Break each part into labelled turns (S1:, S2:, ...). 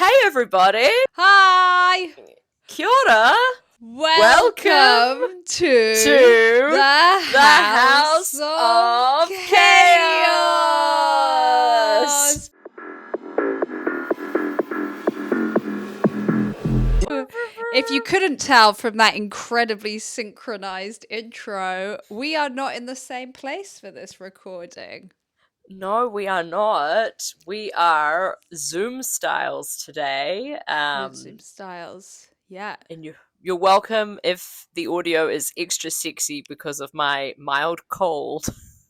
S1: Hey everybody!
S2: Hi!
S1: Kia ora!
S2: Welcome to the House of Chaos! If you couldn't tell from that incredibly synchronized intro, we are not in the same place for this recording.
S1: No, we are not. We are Zoom styles today.
S2: Zoom styles. Yeah.
S1: And you're welcome if the audio is extra sexy because of my mild cold.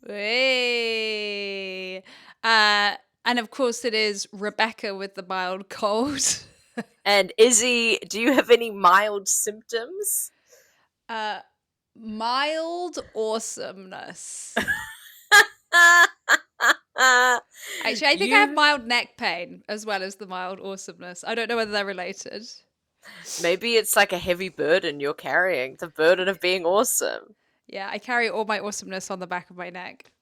S2: Hey. And of course it is Rebecca with the mild cold.
S1: And Izzy, do you have any mild symptoms?
S2: Mild awesomeness. Actually, I think I have mild neck pain as well as the mild awesomeness. I don't know whether they're related.
S1: Maybe it's like a heavy burden you're carrying, the burden of being awesome.
S2: Yeah, I carry all my awesomeness on the back of my neck.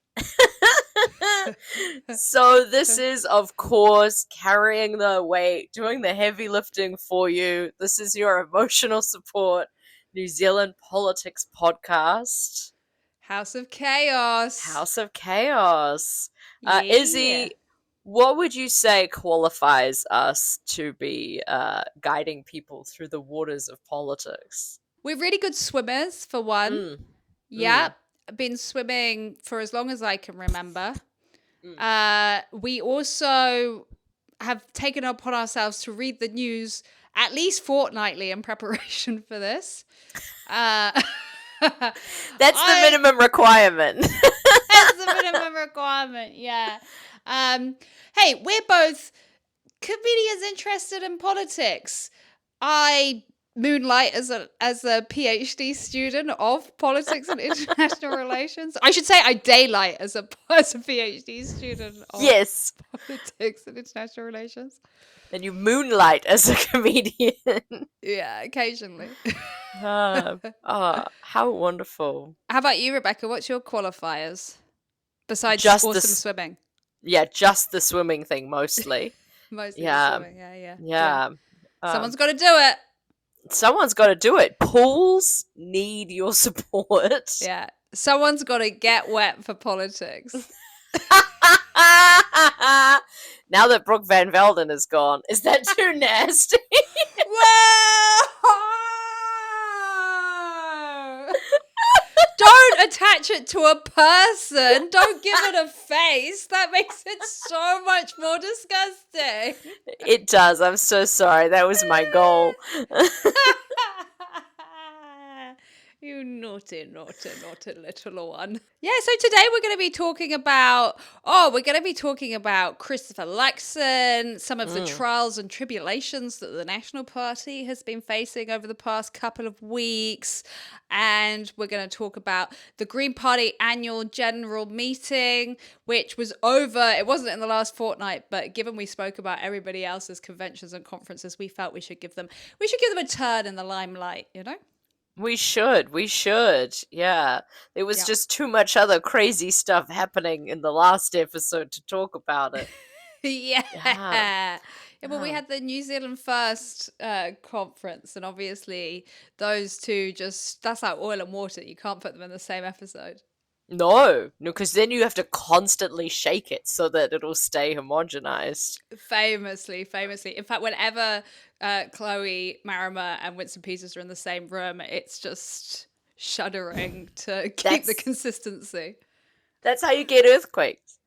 S1: So this is, of course, carrying the weight, doing the heavy lifting for you. This is your emotional support New Zealand politics podcast.
S2: House of Chaos.
S1: House of Chaos.
S2: Yeah.
S1: Izzy, what would you say qualifies us to be guiding people through the waters of politics?
S2: We're really good swimmers, for one. Yeah. I've been swimming for as long as I can remember. We also have taken upon ourselves to read the news at least fortnightly in preparation for this.
S1: That's the minimum requirement.
S2: That's the minimum requirement, yeah. Hey, we're both comedians interested in politics. I moonlight as a PhD student of politics and international relations. I should say I daylight as a PhD student of politics and international relations.
S1: And you moonlight as a comedian.
S2: Yeah, occasionally.
S1: How wonderful.
S2: How about you, Rebecca? What's your qualifiers? Besides just awesome swimming.
S1: Yeah, just the swimming thing mostly.
S2: Mostly the swimming,
S1: yeah.
S2: Someone's got to do it.
S1: Someone's got to do it. Pools need your support.
S2: Yeah. Someone's got to get wet for politics.
S1: Now that Brooke Van Velden is gone, is that too nasty?
S2: Don't attach it to a person. Don't give it a face. That makes it so much more disgusting.
S1: It does. I'm so sorry. That was my goal.
S2: You naughty little one. Yeah, so today we're going to be talking about Christopher Luxon, some of the trials and tribulations that the National Party has been facing over the past couple of weeks. And we're going to talk about the Green Party annual general meeting, which was over. It wasn't in the last fortnight, but given we spoke about everybody else's conventions and conferences, we felt we should give them a turn in the limelight, you know?
S1: We should. Yeah. There was just too much other crazy stuff happening in the last episode to talk about it.
S2: Yeah, but we had the New Zealand First conference, and obviously those two that's like oil and water. You can't put them in the same episode.
S1: No, because then you have to constantly shake it so that it'll stay homogenized.
S2: Famously. In fact, whenever Chlöe, Marima, and Winston Peters are in the same room, it's just shuddering to keep the consistency.
S1: That's how you get earthquakes.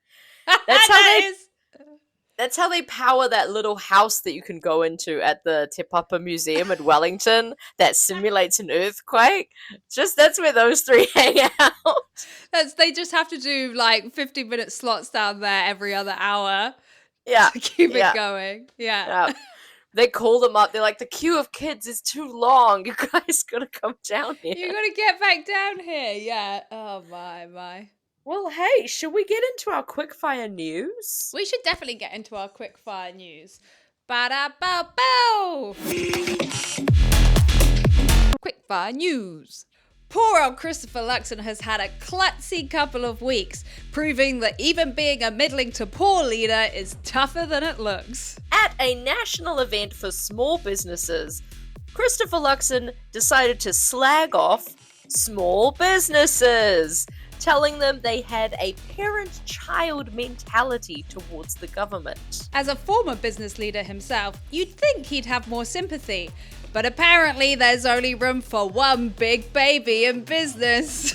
S1: That's how they power that little house that you can go into at the Te Papa Museum in Wellington that simulates an earthquake. That's where those three hang out.
S2: They just have to do like 15-minute slots down there every other hour.
S1: Yeah.
S2: To keep it going. Yeah.
S1: They call them up. They're like, the queue of kids is too long. You guys gotta come down here.
S2: You gotta get back down here. Yeah. Oh my.
S1: Well, hey, should we get into our Quickfire news?
S2: We should definitely get into our Quickfire news. Ba-da-ba-bow! Quickfire news. Poor old Christopher Luxon has had a klutzy couple of weeks, proving that even being a middling to poor leader is tougher than it looks.
S1: At a national event for small businesses, Christopher Luxon decided to slag off small businesses, telling them they had a parent-child mentality towards the government.
S2: As a former business leader himself, you'd think he'd have more sympathy, but apparently there's only room for one big baby in business.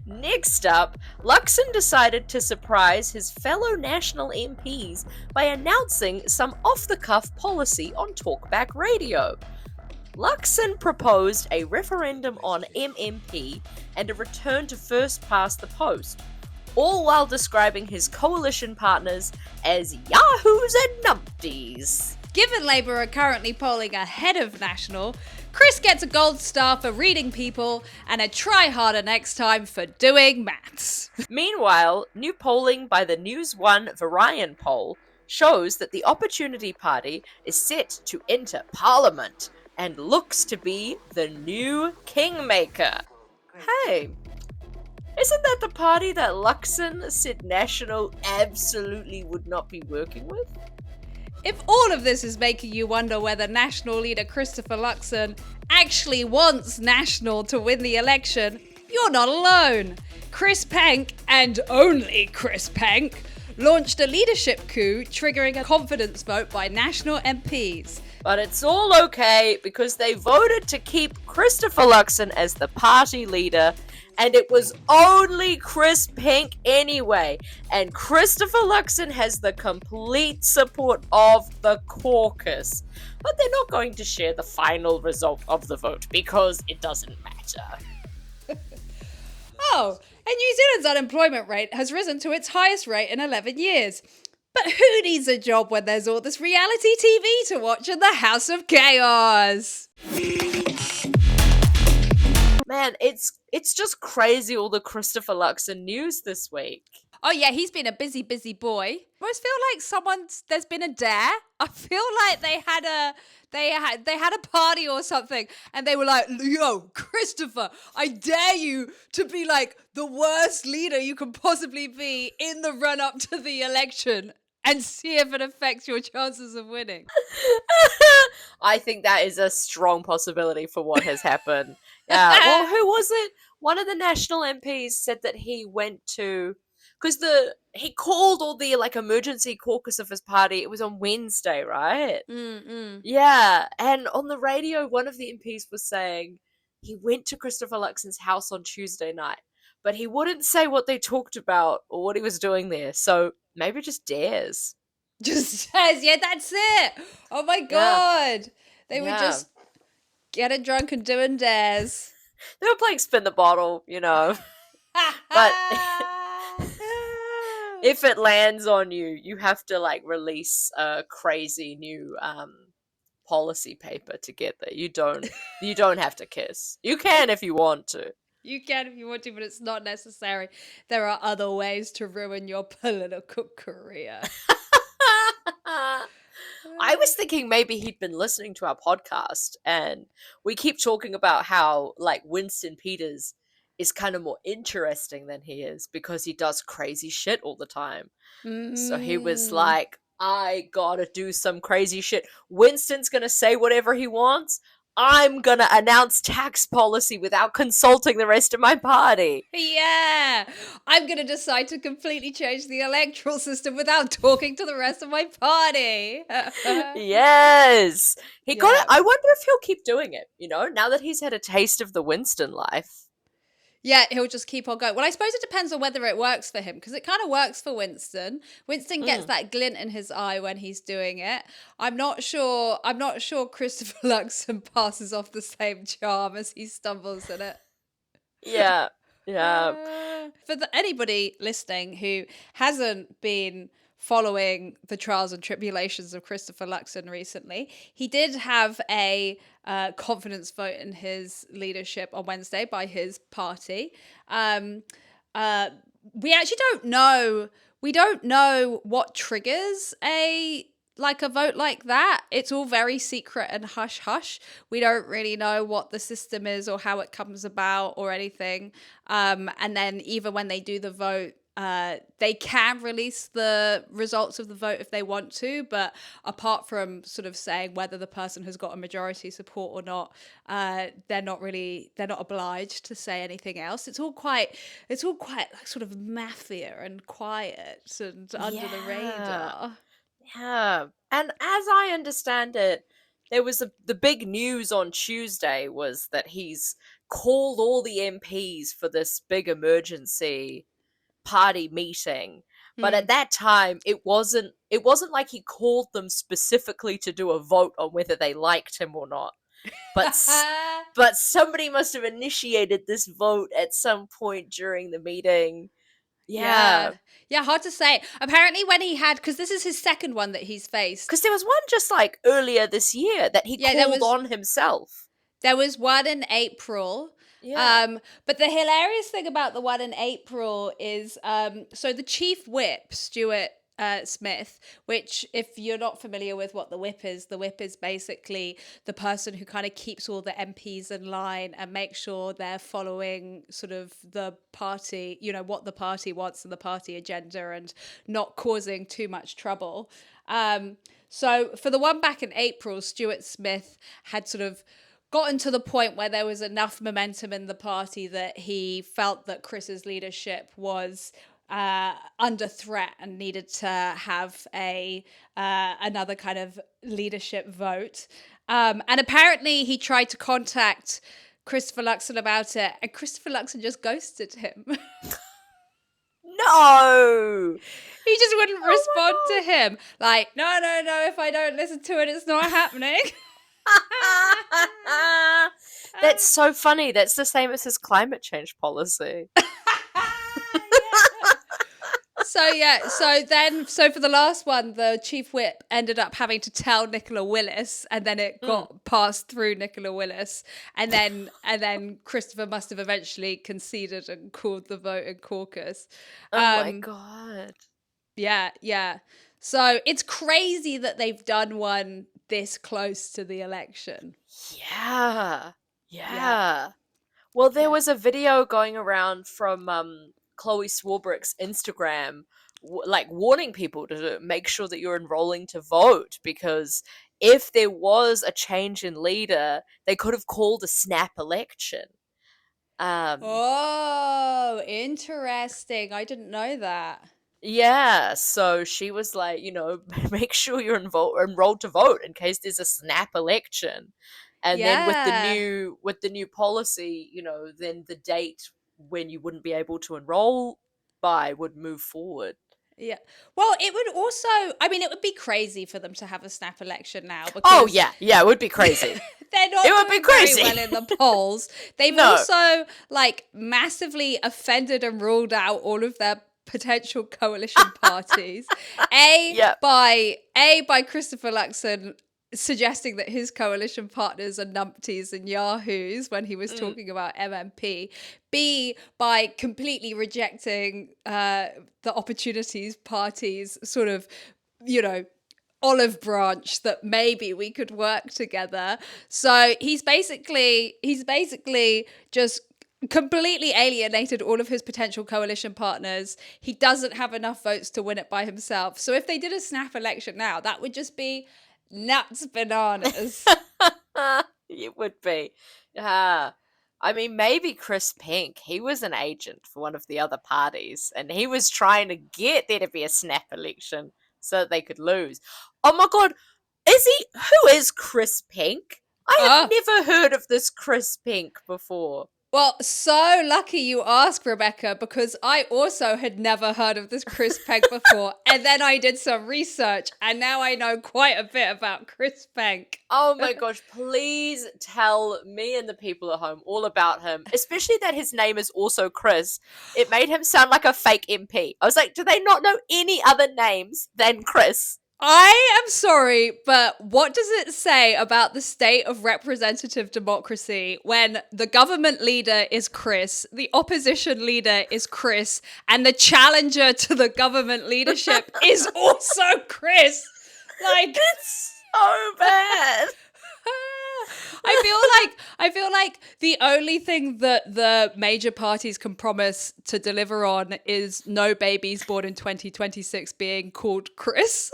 S1: Next up, Luxon decided to surprise his fellow national MPs by announcing some off-the-cuff policy on talkback radio. Luxon proposed a referendum on MMP and a return to first past the post, all while describing his coalition partners as yahoos and numpties.
S2: Given Labour are currently polling ahead of National, Chris gets a gold star for reading people and a try harder next time for doing maths.
S1: Meanwhile, new polling by the News One Varian poll shows that the Opportunity Party is set to enter Parliament and looks to be the new kingmaker. Hey, isn't that the party that Luxon said National absolutely would not be working with?
S2: If all of this is making you wonder whether National leader Christopher Luxon actually wants National to win the election, you're not alone. Chris Penk, and only Chris Penk, launched a leadership coup triggering a confidence vote by National MPs.
S1: But it's all okay because they voted to keep Christopher Luxon as the party leader, and it was only Chris Penk anyway. And Christopher Luxon has the complete support of the caucus. But they're not going to share the final result of the vote because it doesn't matter.
S2: Oh, and New Zealand's unemployment rate has risen to its highest rate in 11 years. But who needs a job when there's all this reality TV to watch in the House of Chaos?
S1: Man, it's just crazy, all the Christopher Luxon news this week.
S2: Oh yeah, he's been a busy boy. I always feel like there's been a dare. I feel like they had a party or something, and they were like, "Yo, Christopher, I dare you to be like the worst leader you can possibly be in the run up to the election, and see if it affects your chances of winning."
S1: I think that is a strong possibility for what has happened. Yeah. Well, who was it? One of the national MPs said that he went to, because he called all the emergency caucus of his party. It was on Wednesday, right? Yeah. And on the radio, one of the MPs was saying he went to Christopher Luxon's house on Tuesday night, but he wouldn't say what they talked about or what he was doing there. So maybe just dares.
S2: Just dares, yeah, that's it. Oh my god. They would just get drunk and doing dares.
S1: They were playing spin the bottle, But if it lands on you, you have to release a crazy new policy paper to get there. You don't have to kiss. You can if you want to.
S2: You can if you want to, but it's not necessary. There are other ways to ruin your political career.
S1: I was thinking maybe he'd been listening to our podcast, and we keep talking about how Winston Peters is kind of more interesting than he is because he does crazy shit all the time. So he was like, I gotta do some crazy shit. Winston's gonna say whatever he wants. I'm gonna announce tax policy without consulting the rest of my party.
S2: Yeah, I'm gonna decide to completely change the electoral system without talking to the rest of my party.
S1: Yes. Got it. I wonder if he'll keep doing it, now that he's had a taste of the Winston life.
S2: Yeah, he'll just keep on going. Well, I suppose it depends on whether it works for him, because it kind of works for Winston. Winston gets that glint in his eye when he's doing it. I'm not sure Christopher Luxon passes off the same charm as he stumbles in it.
S1: Yeah. Yeah.
S2: For anybody listening who hasn't been following the trials and tribulations of Christopher Luxon recently, he did have a confidence vote in his leadership on Wednesday by his party. We actually don't know. We don't know what triggers a like a vote like that, it's all very secret and hush hush. We don't really know what the system is or how it comes about or anything. And then even when they do the vote, they can release the results of the vote if they want to, but apart from sort of saying whether the person has got a majority support or not, they're not obliged to say anything else. It's all quite like sort of mafia and quiet and under the radar.
S1: Yeah. And as I understand it, there was the big news on Tuesday was that he's called all the MPs for this big emergency party meeting. But at that time it wasn't like he called them specifically to do a vote on whether they liked him or not. But but somebody must have initiated this vote at some point during the meeting. Yeah.
S2: Yeah, hard to say. Apparently when he had, because this is his second one that he's faced.
S1: Because there was one just like earlier this year that he called on himself.
S2: There was one in April.
S1: Yeah.
S2: But the hilarious thing about the one in April is, so the chief whip, Stuart Smith, which if you're not familiar with what the whip is basically the person who kind of keeps all the MPs in line and makes sure they're following sort of the party, you know, what the party wants and the party agenda and not causing too much trouble. So for the one back in April, Stuart Smith had sort of gotten to the point where there was enough momentum in the party that he felt that Chris's leadership was under threat and needed to have another kind of leadership vote. And apparently he tried to contact Christopher Luxon about it, and Christopher Luxon just ghosted him.
S1: No!
S2: He just wouldn't respond to him. Like, no, if I don't listen to it, it's not happening.
S1: That's so funny. That's the same as his climate change policy.
S2: So for the last one, the chief whip ended up having to tell Nicola Willis, and then it got passed through Nicola Willis, and then Christopher must have eventually conceded and called the vote in caucus.
S1: Oh my god.
S2: Yeah. So it's crazy that they've done one this close to the election.
S1: Yeah. Well, there was a video going around from Chlöe Swarbrick's Instagram, like warning people to make sure that you're enrolling to vote, because if there was a change in leader, they could have called a snap election.
S2: Oh, interesting. I didn't know that.
S1: Yeah, so she was like, you know, make sure you're enrolled to vote in case there's a snap election. And then with the new policy, you know, then the date when you wouldn't be able to enroll by would move forward.
S2: Yeah. Well, it would also, I mean, it would be crazy for them to have a snap election now. Because
S1: oh, yeah, it would be crazy.
S2: They're not doing very well in the polls. They've also, like, massively offended and ruled out all of their potential coalition parties. By Christopher Luxon suggesting that his coalition partners are numpties and yahoos when he was talking about MMP. B, by completely rejecting the Opportunities Party's sort of, you know, olive branch that maybe we could work together. So he's basically just completely alienated all of his potential coalition partners. He doesn't have enough votes to win it by himself. So if they did a snap election now, that would just be nuts bananas.
S1: It would be. I mean, maybe Chris Penk, he was an agent for one of the other parties, and he was trying to get there to be a snap election so that they could lose. Oh my god, who is Chris Penk? I have never heard of this Chris Penk before.
S2: Well, so lucky you asked, Rebecca, because I also had never heard of this Chris Penk before. And then I did some research, and now I know quite a bit about Chris Penk.
S1: Oh my gosh, please tell me and the people at home all about him, especially that his name is also Chris. It made him sound like a fake MP. I was like, do they not know any other names than Chris?
S2: I am sorry, but what does it say about the state of representative democracy when the government leader is Chris, the opposition leader is Chris, and the challenger to the government leadership is also Chris? Like,
S1: it's so bad.
S2: I feel like the only thing that the major parties can promise to deliver on is no babies born in 2026 being called Chris.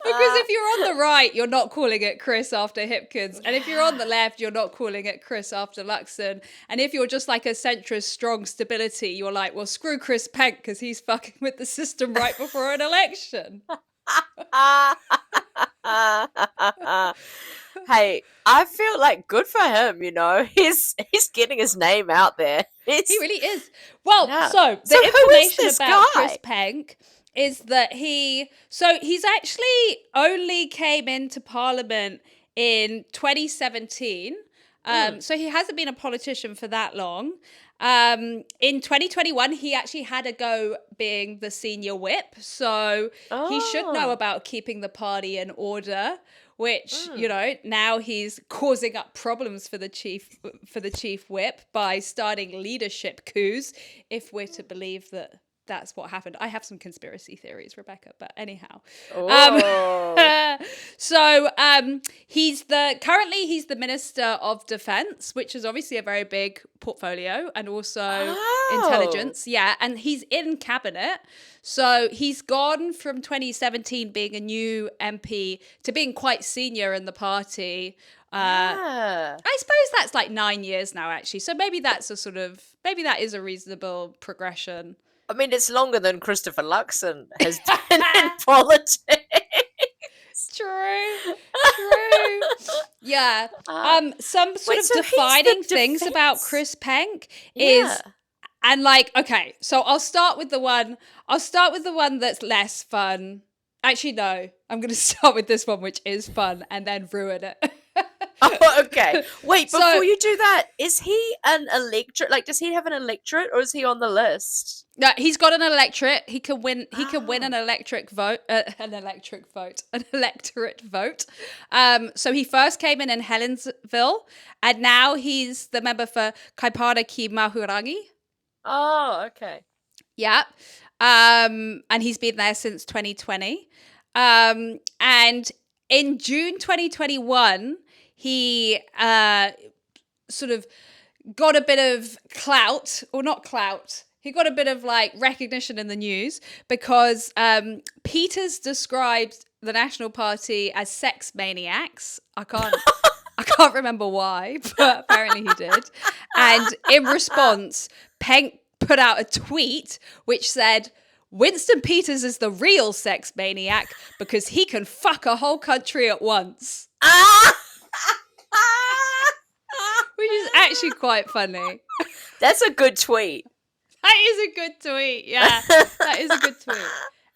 S2: Because if you're on the right, you're not calling it Chris after Hipkins. And if you're on the left, you're not calling it Chris after Luxon. And if you're just like a centrist, strong stability, you're like, well, screw Chris Penk because he's fucking with the system right before an election.
S1: Hey, I feel like good for him, you know. He's getting his name out there.
S2: He really is. Well,
S1: Yeah.
S2: so the
S1: So who is
S2: information
S1: this
S2: about
S1: guy?
S2: Chris Penk is that he's actually only came into Parliament in 2017. So he hasn't been a politician for that long. In 2021, he actually had a go being the senior whip. So he should know about keeping the party in order, which, you know, now he's causing up problems for the chief whip by starting leadership coups, if we're to believe that that's what happened. I have some conspiracy theories, Rebecca, but anyhow. So he's the Minister of Defense, which is obviously a very big portfolio, and also intelligence. Yeah, and he's in cabinet. So he's gone from 2017 being a new MP to being quite senior in the party. I suppose that's like 9 years now, actually. So maybe that is a reasonable progression.
S1: I mean, it's longer than Christopher Luxon has been in politics.
S2: True. Yeah. Some sort of
S1: so he's the
S2: defining things
S1: defense-
S2: about Chris Penk is, and like, okay, so I'll start with the one that's less fun. Actually, no, I'm going to start with this one, which is fun, and then ruin it.
S1: Oh, okay. Wait, before you do that, is he an electorate? Like, does he have an electorate, or is he on the list?
S2: No, he's got an electorate. He can win. He can win an electorate vote. An electorate vote. So he first came in Helensville, and now he's the member for Kaipara Ki Mahurangi.
S1: Oh, okay.
S2: Yeah. And he's been there since 2020. And in June 2021, he sort of got a bit of clout, or not clout. He got a bit of like recognition in the news because Peters described the National Party as sex maniacs. I can't remember why, but apparently he did. And in response, Penk put out a tweet which said, Winston Peters is the real sex maniac because he can fuck a whole country at once. Which is actually quite funny.
S1: That's a good tweet.
S2: That is a good tweet. Yeah, that is a good tweet.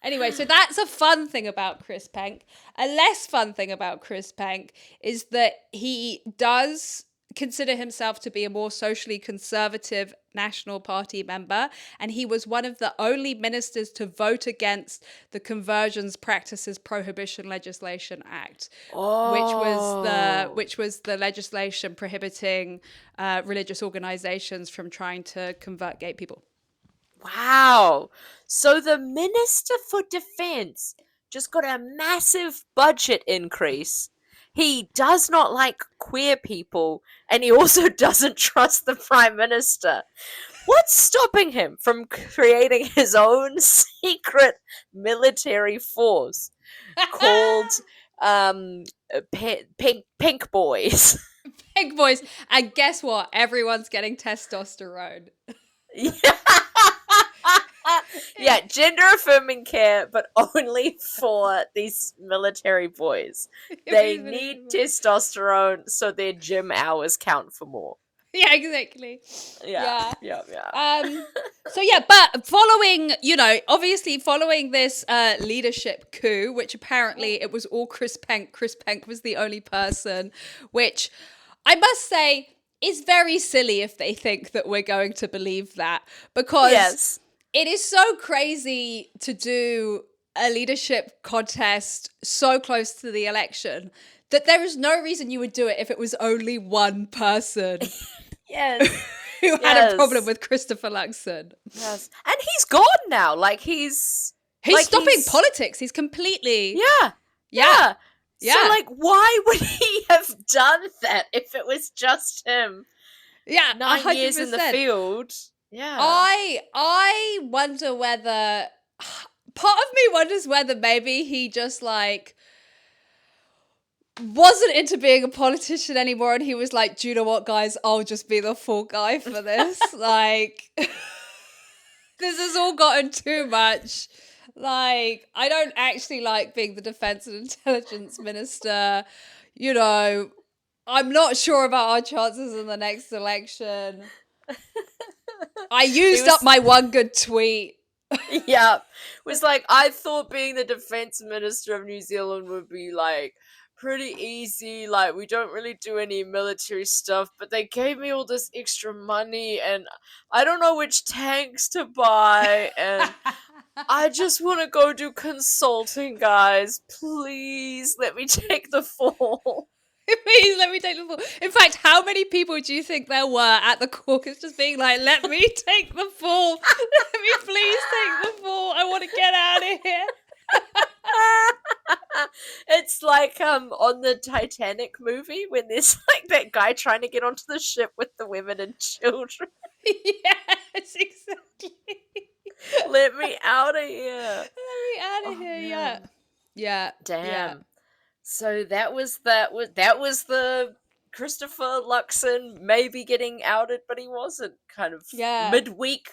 S2: Anyway, so that's a fun thing about Chris Penk. A less fun thing about Chris Penk is that he does consider himself to be a more socially conservative National Party member, and he was one of the only ministers to vote against the Conversions Practices Prohibition Legislation Act, which was the legislation prohibiting religious organizations from trying to convert gay people.
S1: Wow. So the Minister for Defense just got a massive budget increase. He does not like queer people, and he also doesn't trust the Prime Minister. What's stopping him from creating his own secret military force called Pink Boys?
S2: Pink Boys. And guess what? Everyone's getting testosterone.
S1: Yeah, gender affirming care, but only for these military boys. They need testosterone so their gym hours count for more.
S2: Yeah, exactly.
S1: Yeah.
S2: So yeah, but following this leadership coup, which apparently it was all Chris Penk. Chris Penk was the only person, which I must say is very silly if they think that we're going to believe that, because it is so crazy to do a leadership contest so close to the election that there is no reason you would do it if it was only one person. Who had a problem with Christopher Luxon.
S1: Yes. And he's gone now. Like, he's
S2: He's stopping politics. He's completely...
S1: Yeah.
S2: Yeah.
S1: So, like, why would he have done that if it was just him?
S2: Yeah,
S1: 9
S2: 100%.
S1: years in the field. Yeah.
S2: I wonder whether... Part of me wonders whether maybe he just, like, wasn't into being a politician anymore, and he was like, do you know what, guys? I'll just be the fall guy for this. Like, this has all gotten too much. Like, I don't actually like being the defense and intelligence minister. You know, I'm not sure about our chances in the next election. I used up my one good tweet.
S1: Yeah. It was like, I thought being the defense minister of New Zealand would be, like, pretty easy. Like, we don't really do any military stuff, but they gave me all this extra money, and I don't know which tanks to buy, and I just want to go do consulting, guys. Please let me take the fall.
S2: Please let me take the fall. In fact, how many people do you think there were at the caucus just being like, let me take the fall. Let me please take the fall. I want to get out of here.
S1: It's like on the Titanic movie when there's like that guy trying to get onto the ship with the women and children.
S2: Yes, exactly.
S1: Let me out of here.
S2: Let me out of here. Man. Yeah.
S1: Damn.
S2: Yeah.
S1: So that was the Christopher Luxon maybe getting outed, but he wasn't. Kind of midweek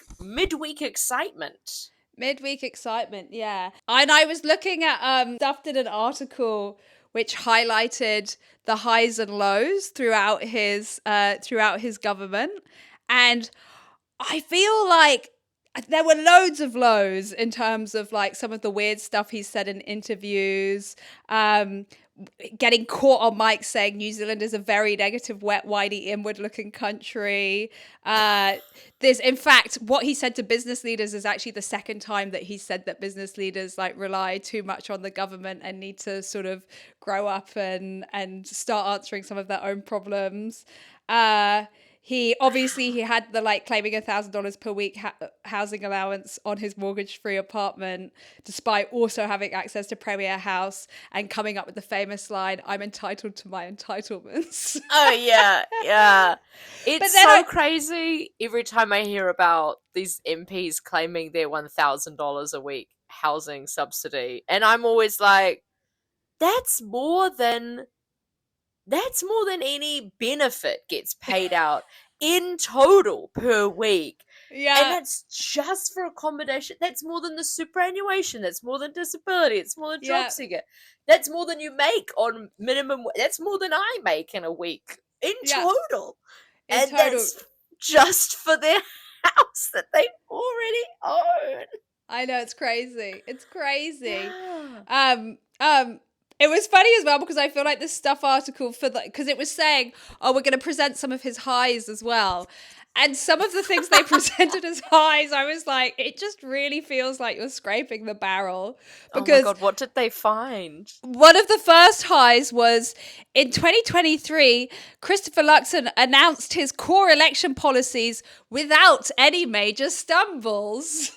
S1: excitement.
S2: Midweek excitement, yeah. And I was looking at Duff did an article which highlighted the highs and lows throughout his government, and I feel like there were loads of lows in terms of like some of the weird stuff he said in interviews, getting caught on mic saying New Zealand is a very negative, wet, whitey, inward-looking country. There's, in fact, what he said to business leaders is actually the second time that he said that business leaders like rely too much on the government and need to sort of grow up and start answering some of their own problems. He had the like claiming $1,000 per week housing allowance on his mortgage-free apartment, despite also having access to Premier House and coming up with the famous line, "I'm entitled to my entitlements."
S1: Oh yeah. It's so crazy every time I hear about these MPs claiming their $1,000 a week housing subsidy, and I'm always like, that's more than any benefit gets paid out in total per week.
S2: Yeah.
S1: And that's just for accommodation. That's more than the superannuation. That's more than disability. It's more than job seeker. That's more than you make on minimum. That's more than I make in a week in total. That's just for their house that they already own.
S2: I know, it's crazy. It's crazy. Yeah. It was funny as well because I feel like this Stuff article because it was saying, oh, we're going to present some of his highs as well. And some of the things they presented as highs, I was like, it just really feels like you're scraping the barrel. Because
S1: oh my God, what did they find?
S2: One of the first highs was in 2023, Christopher Luxon announced his core election policies without any major stumbles.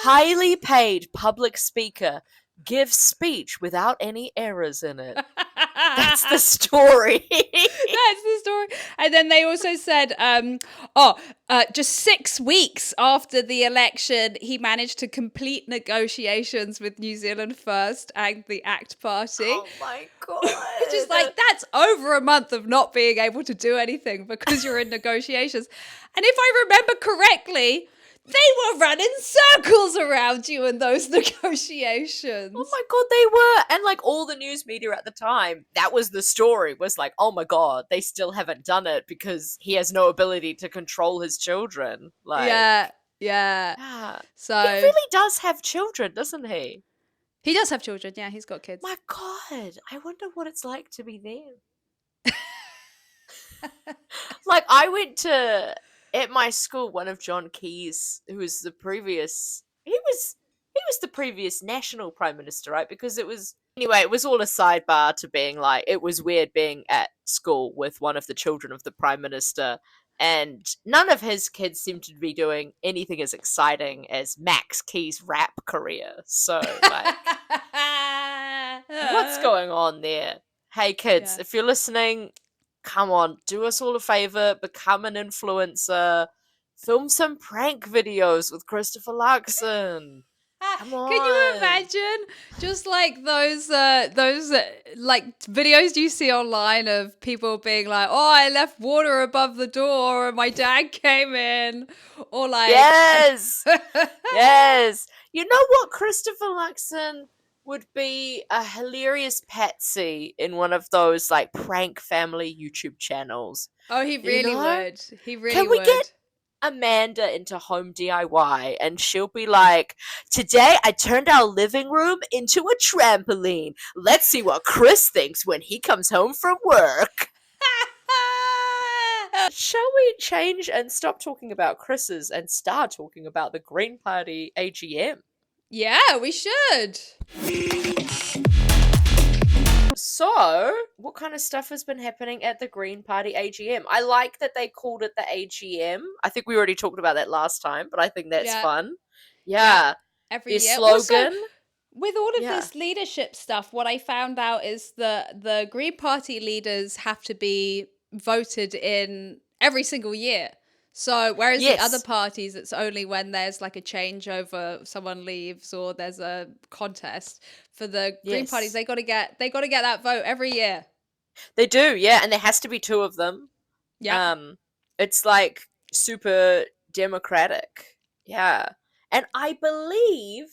S1: Highly paid public speaker gives speech without any errors in it. That's the story.
S2: That's the story. And then they also said, just 6 weeks after the election, he managed to complete negotiations with New Zealand First and the ACT Party.
S1: Oh my God.
S2: Which is like, that's over a month of not being able to do anything because you're in negotiations. And if I remember correctly, they were running circles around you in those negotiations.
S1: Oh my God, they were. And like all the news media at the time, that was the story, was like, oh my God, they still haven't done it because he has no ability to control his children. Like,
S2: yeah. So
S1: he really does have children, doesn't he?
S2: He does have children, yeah, he's got kids.
S1: My God, I wonder what it's like to be them. Like, I went to... At my school, one of John Key's, who was the previous, he was the previous national prime minister, right? Because it was all a sidebar to being like, it was weird being at school with one of the children of the prime minister, And none of his kids seem to be doing anything as exciting as Max Key's rap career. So, like, what's going on there? Hey, kids,
S2: Yeah.
S1: if you're listening, come on, do us all a favor, become an influencer, film some prank videos with Christopher Luxon. Come on.
S2: Can you imagine just like those like videos you see online of people being like, "Oh, I left water above the door and my dad came in," or like,
S1: yes, yes. You know what, Christopher Luxon would be a hilarious patsy in one of those like prank family YouTube channels.
S2: Oh, he
S1: You
S2: really
S1: know?
S2: would. He really
S1: Can we
S2: would.
S1: get Amanda into home DIY and she'll be like, "Today I turned our living room into a trampoline. Let's see what Chris thinks when he comes home from work." Shall we change and stop talking about Chris's and start talking about the Green Party AGM?
S2: Yeah, we should.
S1: So, what kind of stuff has been happening at the Green Party AGM? I like that they called it the AGM. I think we already talked about that last time, but I think that's fun. Yeah.
S2: Every
S1: Their
S2: year.
S1: slogan.
S2: Also, with all of this leadership stuff, what I found out is the Green Party leaders have to be voted in every single year. So whereas the other parties, it's only when there's like a changeover, someone leaves, or there's a contest. For the Green parties, they gotta get that vote every year.
S1: They do, yeah, and there has to be two of them.
S2: Yeah.
S1: It's like super democratic. Yeah. And I believe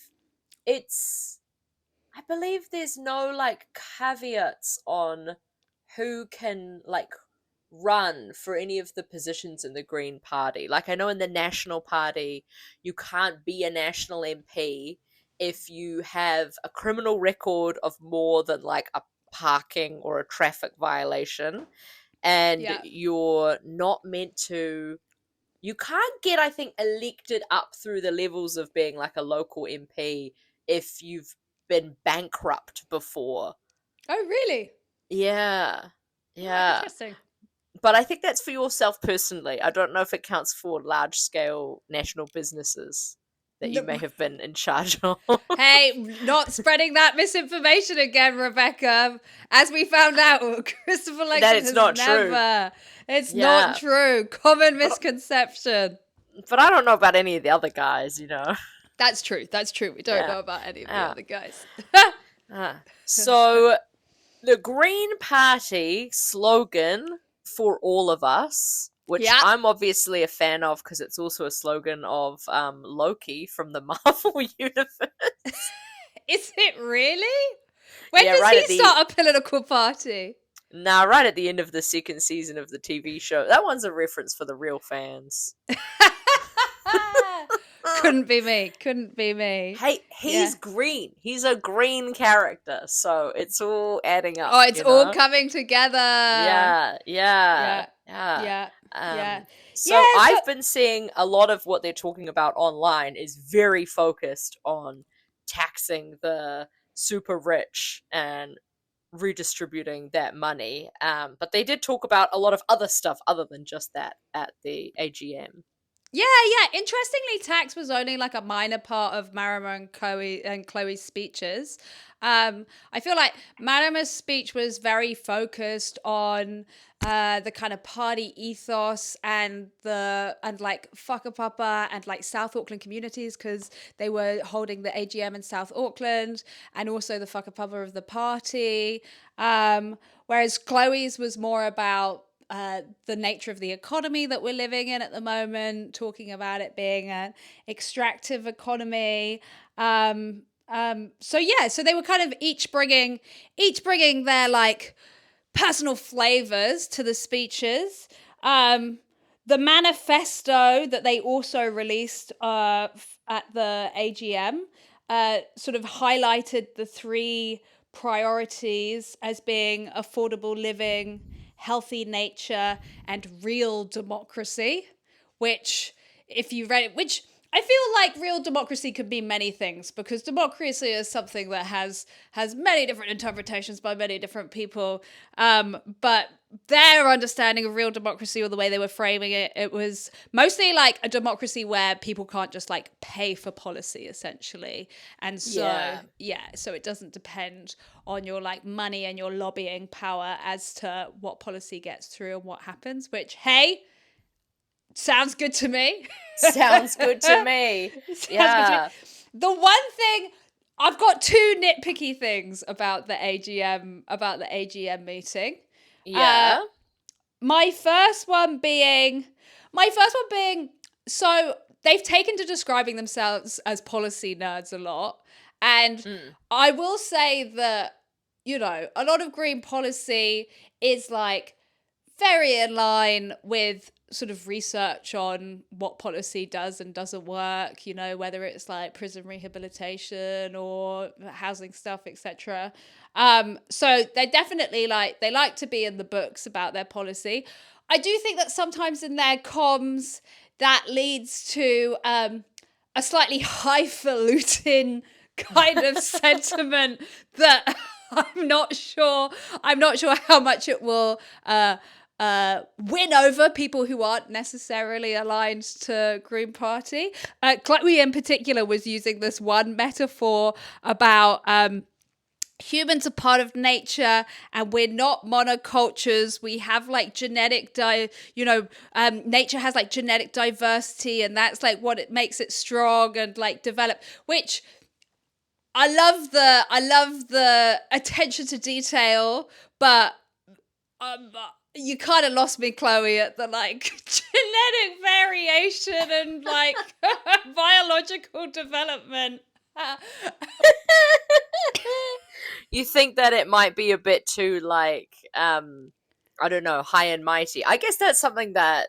S1: there's no like caveats on who can like run for any of the positions in the Green Party. Like I know in the National Party, you can't be a national MP if you have a criminal record of more than like a parking or a traffic violation, and you're not meant to. You can't get, I think, elected up through the levels of being like a local MP if you've been bankrupt before.
S2: Oh, really?
S1: Yeah. Yeah.
S2: Oh, interesting.
S1: But I think that's for yourself personally. I don't know if it counts for large scale national businesses that you may have been in charge of.
S2: Hey, not spreading that misinformation again, Rebecca. As we found out, Christopher Luxon has
S1: not
S2: never. It's not true. Common misconception.
S1: But I don't know about any of the other guys, you know.
S2: That's true. That's true. We don't know about any of the other guys.
S1: So, the Green Party slogan for all of us, which I'm obviously a fan of because it's also a slogan of Loki from the Marvel universe.
S2: Is it really? When does he start a political party?
S1: Nah, right at the end of the second season of the TV show. That one's a reference for the real fans.
S2: Couldn't be me.
S1: Hey, he's green. He's a green character, so it's all adding up.
S2: Oh, it's all coming together.
S1: Yeah. So I've been seeing a lot of what they're talking about online is very focused on taxing the super rich and redistributing that money. But they did talk about a lot of other stuff other than just that at the AGM.
S2: Yeah. Interestingly, tax was only like a minor part of Marama and Chlöe's speeches. I feel like Marama's speech was very focused on the kind of party ethos and like Whakapapa and like South Auckland communities, because they were holding the AGM in South Auckland, and also the Whakapapa of the party. Whereas Chlöe's was more about the nature of the economy that we're living in at the moment, talking about it being an extractive economy. So they were kind of each bringing their like personal flavors to the speeches. The manifesto that they also released at the AGM sort of highlighted the three priorities as being affordable living, healthy nature, and real democracy, which if you read it, which I feel like real democracy can be many things, because democracy is something that has many different interpretations by many different people. But their understanding of real democracy, or the way they were framing it, it was mostly like a democracy where people can't just like pay for policy, essentially. And so so it doesn't depend on your like money and your lobbying power as to what policy gets through and what happens, which, hey, sounds good to me.
S1: Sounds good to me. Yeah.
S2: The one thing, I've got two nitpicky things about the AGM meeting.
S1: Yeah.
S2: My first one being, so they've taken to describing themselves as policy nerds a lot. And I will say that, you know, a lot of green policy is like very in line with sort of research on what policy does and doesn't work, you know, whether it's like prison rehabilitation or housing stuff, etc. So they definitely they like to be in the books about their policy. I do think that sometimes in their comms that leads to a slightly highfalutin kind of sentiment that I'm not sure how much it will win over people who aren't necessarily aligned to Green Party. Chlöe in particular was using this one metaphor about humans are part of nature and we're not monocultures. We have like genetic nature has like genetic diversity, and that's like what it makes it strong and like develop, which I love the attention to detail, but you kind of lost me, Chlöe, at the like genetic variation and like biological development.
S1: You think that it might be a bit too like I don't know, high and mighty. I guess that's something that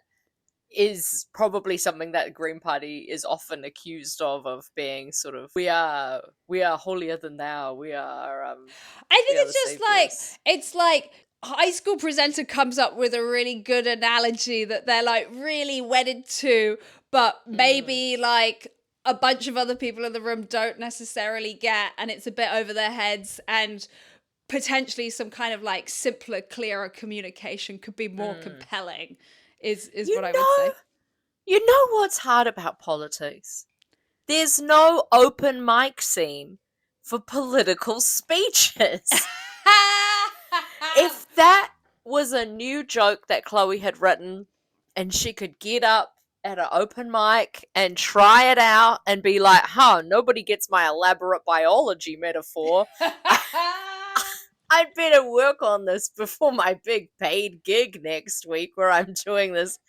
S1: is probably something that Green Party is often accused of being sort of we are holier than thou. We are
S2: I think it's just like it's like high school presenter comes up with a really good analogy that they're like really wedded to, but maybe like a bunch of other people in the room don't necessarily get, and it's a bit over their heads, and potentially some kind of like simpler, clearer communication could be more compelling is what I would say.
S1: You know what's hard about politics? There's no open mic scene for political speeches. If that was a new joke that Chlöe had written and she could get up at an open mic and try it out and be like, nobody gets my elaborate biology metaphor. I'd better work on this before my big paid gig next week where I'm doing this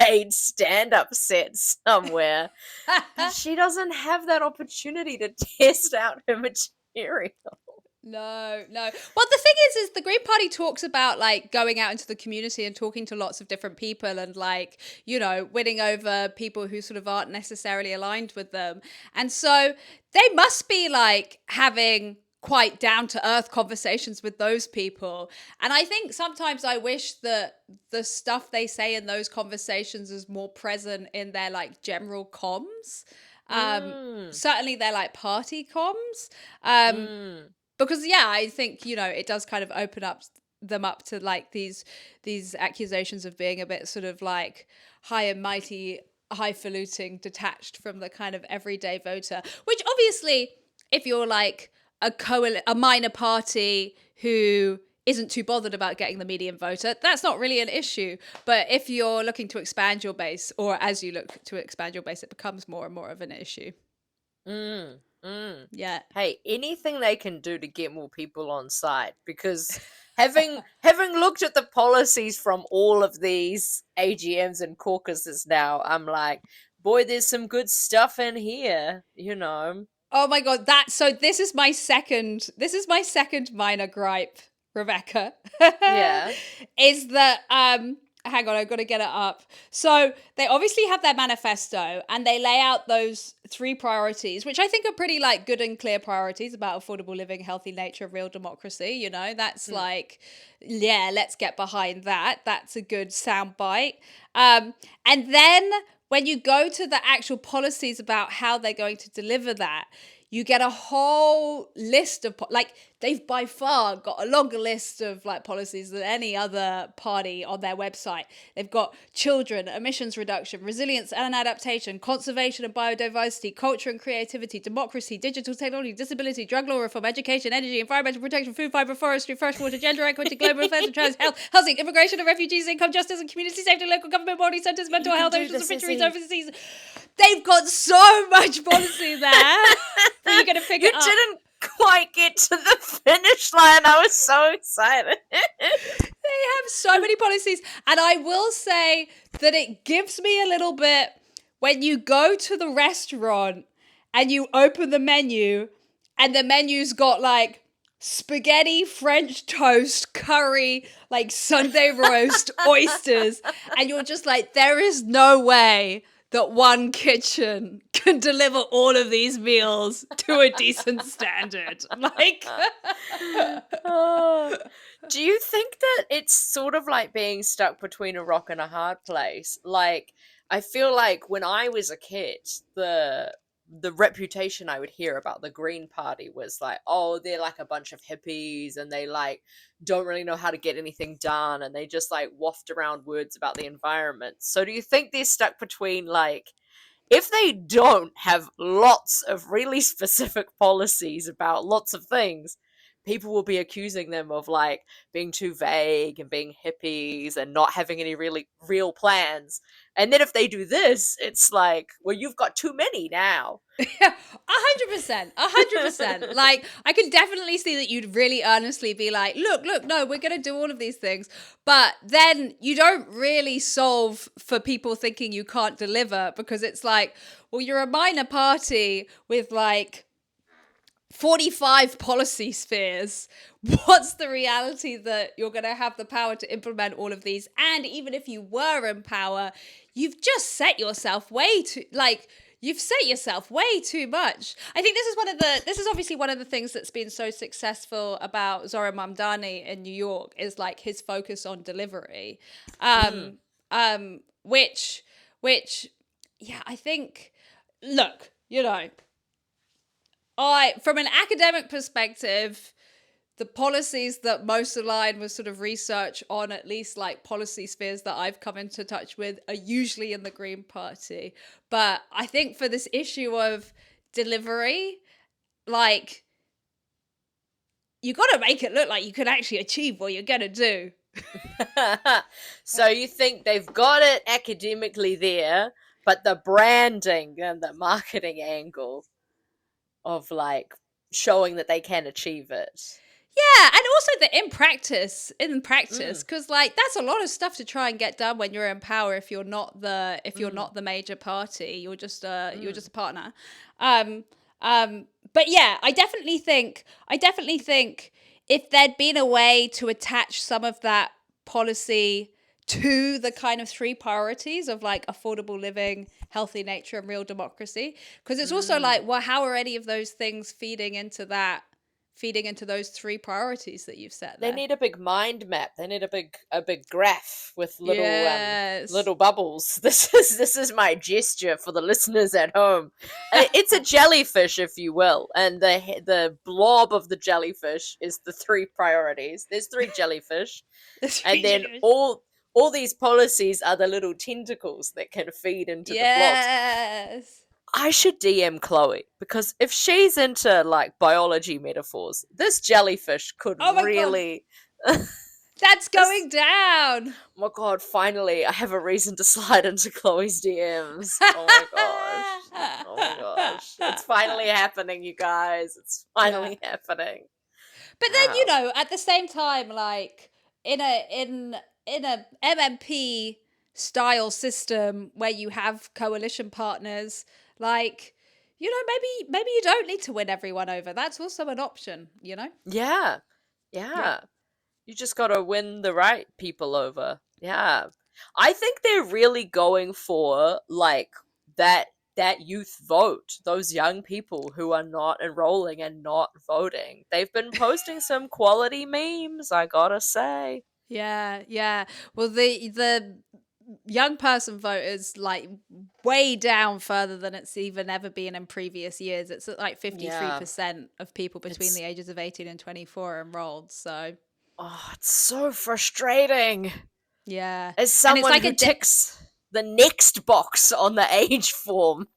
S1: paid stand-up set somewhere. But she doesn't have that opportunity to test out her material.
S2: No. Well, the thing is the Green Party talks about like going out into the community and talking to lots of different people and like, you know, winning over people who sort of aren't necessarily aligned with them. And so they must be like having quite down to earth conversations with those people. And I think sometimes I wish that the stuff they say in those conversations is more present in their like general comms. Certainly their like party comms. Because I think, you know, it does kind of open them up to like these accusations of being a bit sort of like high and mighty, highfalutin, detached from the kind of everyday voter, which obviously if you're like a minor party who isn't too bothered about getting the median voter, that's not really an issue. But if you're looking to expand your base, or as you look to expand your base, it becomes more and more of an issue. Yeah.
S1: Hey, anything they can do to get more people on side, because having looked at the policies from all of these AGMs and caucuses now, I'm like, boy, there's some good stuff in here, you know.
S2: Oh my god, this is my second minor gripe, Rebecca.
S1: Yeah.
S2: Is that hang on, I've got to get it up. So they obviously have their manifesto and they lay out those 3 priorities, which I think are pretty like good and clear priorities about affordable living, healthy nature, real democracy. You know, that's like, let's get behind that. That's a good soundbite. And then when you go to the actual policies about how they're going to deliver that, you get a whole list of like they've by far got a longer list of like policies than any other party on their website. They've got children, emissions reduction, resilience and adaptation, conservation and biodiversity, culture and creativity, democracy, digital technology, disability, drug law reform, education, energy, environmental protection, food, fiber, forestry, freshwater, gender equity, global affairs and trans, health, housing, immigration and refugees, income, justice and community safety, local government body centers, mental health, oceans and fisheries, overseas. They've got so much policy there. But you're gonna pick it up.
S1: You didn't quite get to the finish line. I was so excited.
S2: They have so many policies, and I will say that it gives me a little bit when you go to the restaurant and you open the menu and the menu's got like spaghetti, French toast, curry, like Sunday roast, oysters, and you're just like, there is no way that one kitchen can deliver all of these meals to a decent standard. Like,
S1: do you think that it's sort of like being stuck between a rock and a hard place? Like, I feel like when I was a kid, the reputation I would hear about the Green Party was like, oh, they're like a bunch of hippies and they like don't really know how to get anything done and they just like waft around words about the environment. So do you think they're stuck between like, if they don't have lots of really specific policies about lots of things, people will be accusing them of like being too vague and being hippies and not having any really real plans. And then if they do this, it's like, well, you've got too many now.
S2: 100%. Like, I can definitely see that you'd really earnestly be like, look, no, we're going to do all of these things. But then you don't really solve for people thinking you can't deliver, because it's like, well, you're a minor party with like 45 policy spheres. What's the reality that you're going to have the power to implement all of these? And even if you were in power, you've just set yourself way too, like, you've set yourself way too much. I think this is obviously one of the things that's been so successful about Zoran Mamdani in New York is like his focus on delivery. Which, yeah, I think, look, you know, from an academic perspective, the policies that most align with sort of research on at least like policy spheres that I've come into touch with are usually in the Green Party. But I think for this issue of delivery, like, you got to make it look like you can actually achieve what you're going to do.
S1: So you think they've got it academically there, but the branding and the marketing angle of like showing that they can achieve it.
S2: Yeah, and also in practice, because like that's a lot of stuff to try and get done when you're in power. If you're not the major party, you're just a partner. But yeah, I definitely think if there'd been a way to attach some of that policy to the kind of three priorities of like affordable living, healthy nature, and real democracy, because it's also like, well, how are any of those things feeding into those three priorities that you've set there?
S1: They need a big mind map. They need a big graph with little little bubbles. This is my gesture for the listeners at home. It's a jellyfish, if you will, and the blob of the jellyfish is the three priorities. There's three jellyfish, and then all these policies are the little tentacles that can feed into the blobs. I should DM Chlöe, because if she's into like biology metaphors, this jellyfish could really.
S2: That's going down.
S1: Oh my god! Finally, I have a reason to slide into Chloe's DMs. Oh my gosh! Oh my gosh! It's finally happening, you guys. It's finally happening.
S2: But then you know, at the same time, like in a MMP style system where you have coalition partners, like, you know, maybe you don't need to win everyone over. That's also an option, you know?
S1: Yeah. You just gotta win the right people over. Yeah. I think they're really going for like that youth vote, those young people who are not enrolling and not voting. They've been posting some quality memes, I gotta say.
S2: Yeah. Well, the young person voters like way down further than it's even ever been in previous years. It's at like 53% of people between the ages of 18 and 24 enrolled. So
S1: it's so frustrating.
S2: yeah.
S1: As
S2: And it's
S1: someone
S2: like
S1: who ticks the next box on the age form.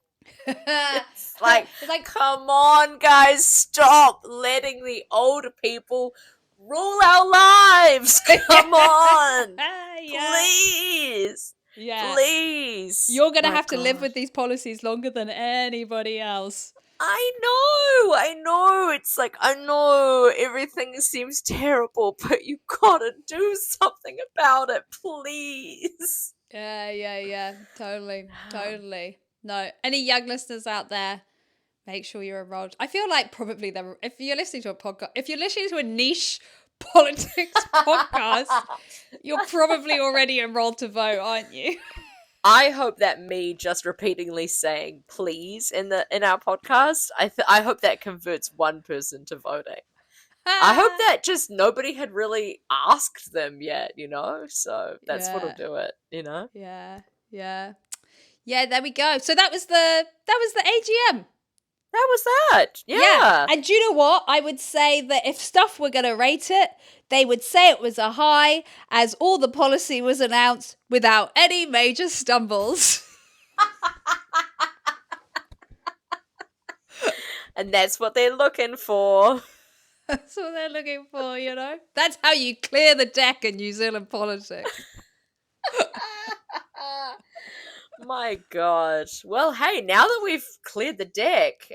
S1: It's like, come on, guys, stop letting the older people rule our lives. Come on. Please.
S2: Yeah.
S1: Please.
S2: You're going to have to live with these policies longer than anybody else.
S1: I know. It's like, I know everything seems terrible, but you gotta do something about it, please.
S2: Yeah. Totally. No, any young listeners out there, make sure you're enrolled. I feel like probably if you're listening to a podcast, if you're listening to a niche politics podcast, you're probably already enrolled to vote, aren't you?
S1: I hope that me just repeatedly saying please in our podcast, I hope that converts one person to voting. I hope that just nobody had really asked them yet, so that's what'll do it,
S2: Yeah, there we go. So that was the AGM.
S1: That was that. Yeah.
S2: And do you know what? I would say that if stuff were going to rate it, they would say it was a high, as all the policy was announced without any major stumbles.
S1: And that's what they're looking for.
S2: That's what they're looking for, That's how you clear the deck in New Zealand politics.
S1: My God. Well, hey, now that we've cleared the deck,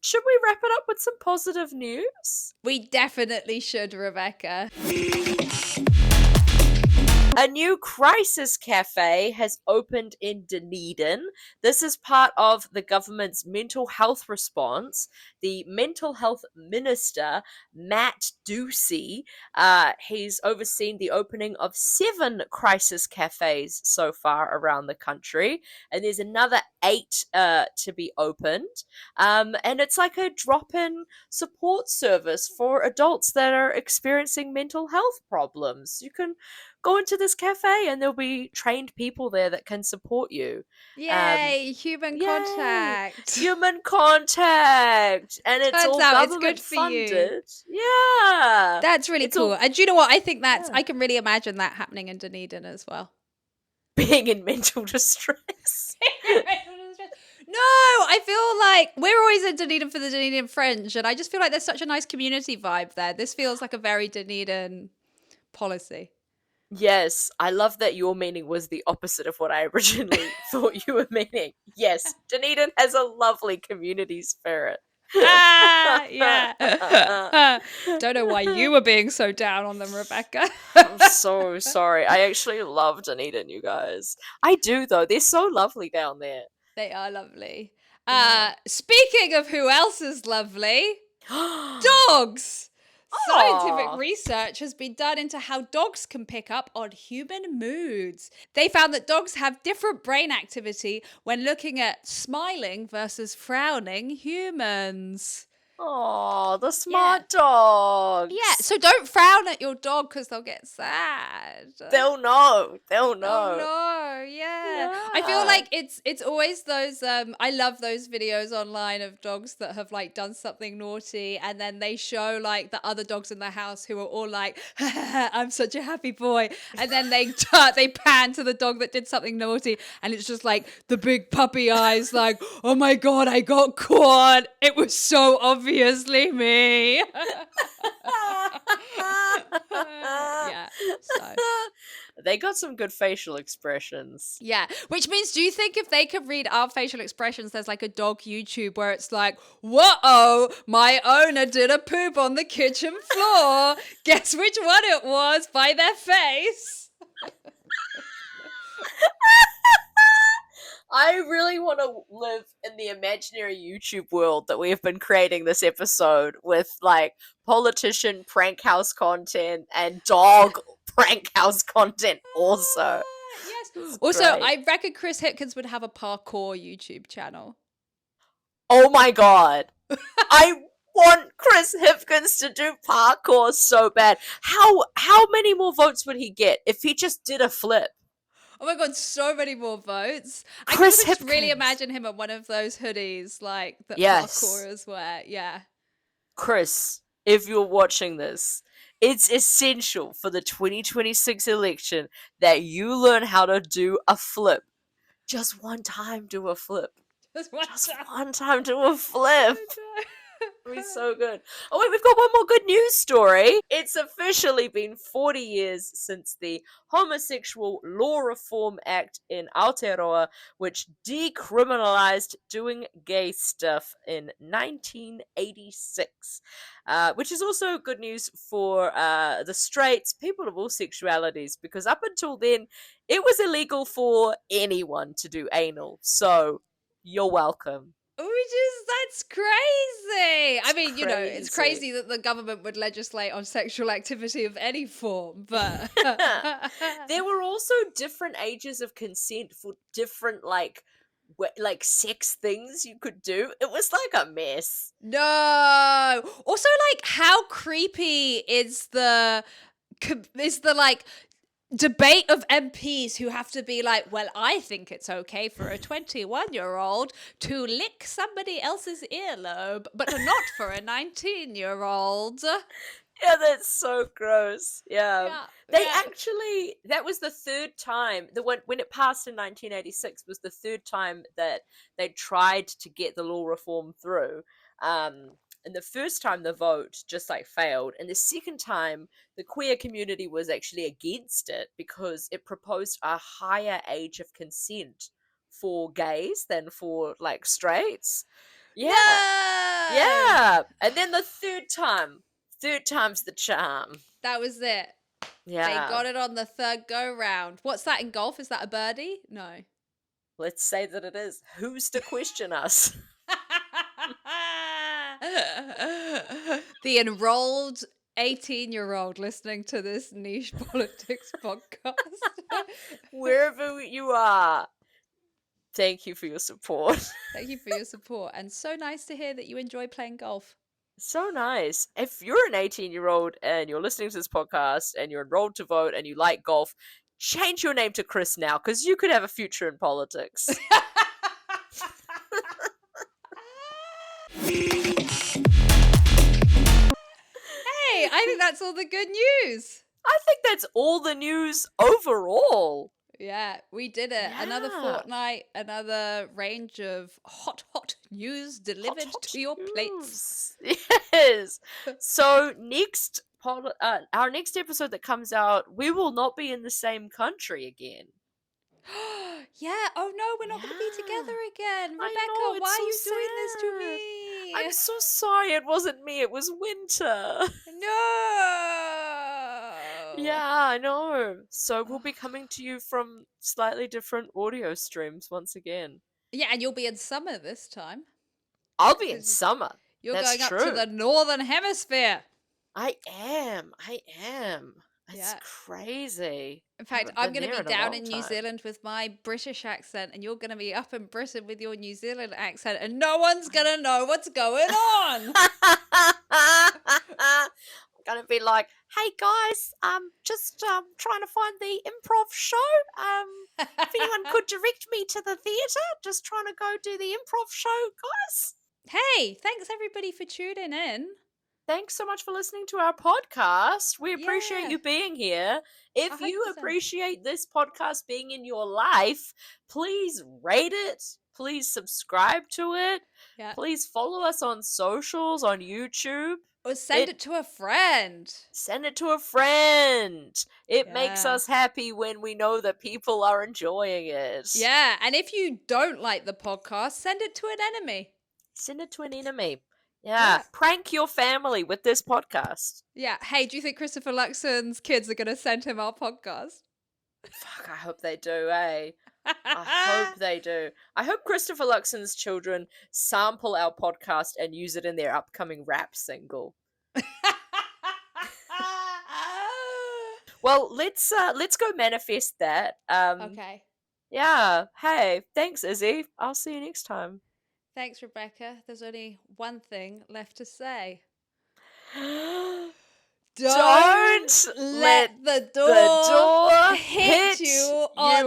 S1: should we wrap it up with some positive news?
S2: We definitely should, Rebecca.
S1: A new crisis cafe has opened in Dunedin. This is part of the government's mental health response. The mental health minister, Matt Ducey, he's overseen the opening of 7 crisis cafes so far around the country, and there's another 8 to be opened. And it's like a drop-in support service for adults that are experiencing mental health problems. You can go into this cafe and there'll be trained people there that can support you.
S2: Yay, human contact.
S1: Human contact. And it's all government funded. Yeah.
S2: That's really cool. And do you know what? I think I can really imagine that happening in Dunedin as well.
S1: Being in mental distress.
S2: No, I feel like we're always in Dunedin for the Dunedin Fringe, and I just feel like there's such a nice community vibe there. This feels like a very Dunedin policy.
S1: Yes, I love that your meaning was the opposite of what I originally thought you were meaning. Yes, Dunedin has a lovely community spirit.
S2: Yeah. Don't know why you were being so down on them, Rebecca.
S1: I'm so sorry. I actually love Dunedin, you guys. I do, though. They're so lovely down there.
S2: They are lovely. Speaking of who else is lovely, dogs! Scientific research has been done into how dogs can pick up on human moods. They found that dogs have different brain activity when looking at smiling versus frowning humans.
S1: Oh, the smart dogs.
S2: Yeah, so don't frown at your dog because they'll get sad.
S1: They'll know.
S2: Oh no, yeah. I feel like it's always those I love those videos online of dogs that have like done something naughty, and then they show like the other dogs in the house who are all like, I'm such a happy boy, and then they pan to the dog that did something naughty, and it's just like the big puppy eyes like, oh my god, I got caught, it was so obviously me. Yeah, so
S1: they got some good facial expressions.
S2: Yeah, which means, do you think if they could read our facial expressions, there's like a dog YouTube where it's like, whoa, my owner did a poop on the kitchen floor. Guess which one it was by their face.
S1: I really want to live in the imaginary YouTube world that we have been creating this episode with like politician prank house content and dog prank house content also.
S2: Yes. Also, I reckon Chris Hipkins would have a parkour YouTube channel.
S1: Oh my god. I want Chris Hipkins to do parkour so bad. How many more votes would he get if he just did a flip?
S2: Oh my god, so many more votes. I can
S1: Chris
S2: just really
S1: Hipkins.
S2: imagine him in one of those hoodies like that
S1: Yes.
S2: parkourers wear. Yeah.
S1: Chris, if you're watching this, it's essential for the 2026 election that you learn how to do a flip. Just one time, do a flip.
S2: Just one
S1: Just
S2: time.
S1: one time, do a flip. It'll be so good. Oh wait, we've got one more good news story. It's officially been 40 years since the Homosexual Law Reform Act in Aotearoa, which decriminalized doing gay stuff in 1986. Which is also good news for the straights, people of all sexualities, because up until then, it was illegal for anyone to do anal. So, you're welcome.
S2: That's crazy. I mean, it's
S1: Crazy.
S2: crazy that the government would legislate on sexual activity of any form, but
S1: There were also different ages of consent for different like sex things you could do. It was like a mess.
S2: no. Also, like, how creepy is the like debate of MPs who have to be like, well, I think it's okay for a 21-year-old to lick somebody else's earlobe, but not for a 19-year-old.
S1: Yeah, that's so gross. Yeah.
S2: Yeah.
S1: That was the third time, the one when it passed in 1986 was the third time that they tried to get the law reform through. And the first time the vote just like failed, and the second time the queer community was actually against it because it proposed a higher age of consent for gays than for like straights. Yeah.
S2: No!
S1: Yeah. And then the third time's the charm.
S2: That was it.
S1: Yeah.
S2: They got it on the third go round. What's that in golf? Is that a birdie? No.
S1: Let's say that it is. Who's to question us?
S2: The enrolled 18-year-old listening to this niche politics podcast.
S1: Wherever you are, thank you for your support.
S2: Thank you for your support. And so nice to hear that you enjoy playing golf.
S1: So nice. If you're an 18-year-old and you're listening to this podcast and you're enrolled to vote and you like golf, change your name to Chris now because you could have a future in politics.
S2: Hey, I think that's all the good news.
S1: I think that's all the news overall.
S2: Yeah, we did it.
S1: Yeah.
S2: Another fortnight, another range of hot news delivered
S1: Hot
S2: to your
S1: news.
S2: plates.
S1: Yes. So our next episode that comes out, we will not be in the same country again.
S2: Yeah. Oh no, we're not going to be together again. Rebecca, why are you doing this to me?
S1: I'm so sorry. It wasn't me. It was winter.
S2: No.
S1: Yeah, I know. So we'll be coming to you from slightly different audio streams once again.
S2: Yeah, and you'll be in summer this time.
S1: I'll be in summer.
S2: You're
S1: That's
S2: going
S1: true.
S2: up to the northern hemisphere.
S1: I am. It's
S2: Yeah.
S1: crazy.
S2: In fact, I'm going to be down in New Zealand with my British accent, and you're going to be up in Britain with your New Zealand accent, and no one's going to know what's going on.
S1: I'm gonna be like, hey guys, just trying to find the improv show. If anyone could direct me to the theatre, just trying to go do the improv show, guys.
S2: Hey, thanks everybody for tuning in.
S1: Thanks so much for listening to our podcast. We appreciate
S2: Yeah.
S1: you being here. If you
S2: 100%.
S1: appreciate this podcast being in your life, please rate it. Please subscribe to it.
S2: Yeah.
S1: Please follow us on socials, on YouTube.
S2: Or send it to a friend.
S1: Send it to a friend. It makes
S2: Yeah.
S1: us happy when we know that people are enjoying it.
S2: Yeah, and if you don't like the podcast, send it to an enemy.
S1: Send it to an enemy. Yeah. Prank your family with this podcast.
S2: Yeah. Hey, do you think Christopher Luxon's kids are going to send him our podcast?
S1: Fuck, I hope they do, eh? I hope they do. I hope Christopher Luxon's children sample our podcast and use it in their upcoming rap single. Well, let's go manifest that.
S2: Okay.
S1: Yeah. Hey, thanks, Izzy. I'll see you next time.
S2: Thanks, Rebecca. There's only one thing left to say.
S1: Don't let
S2: the
S1: the door
S2: hit you on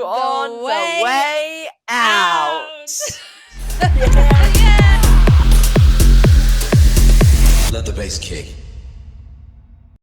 S1: the
S2: way
S1: way out.
S2: Yeah.
S3: Let the bass kick.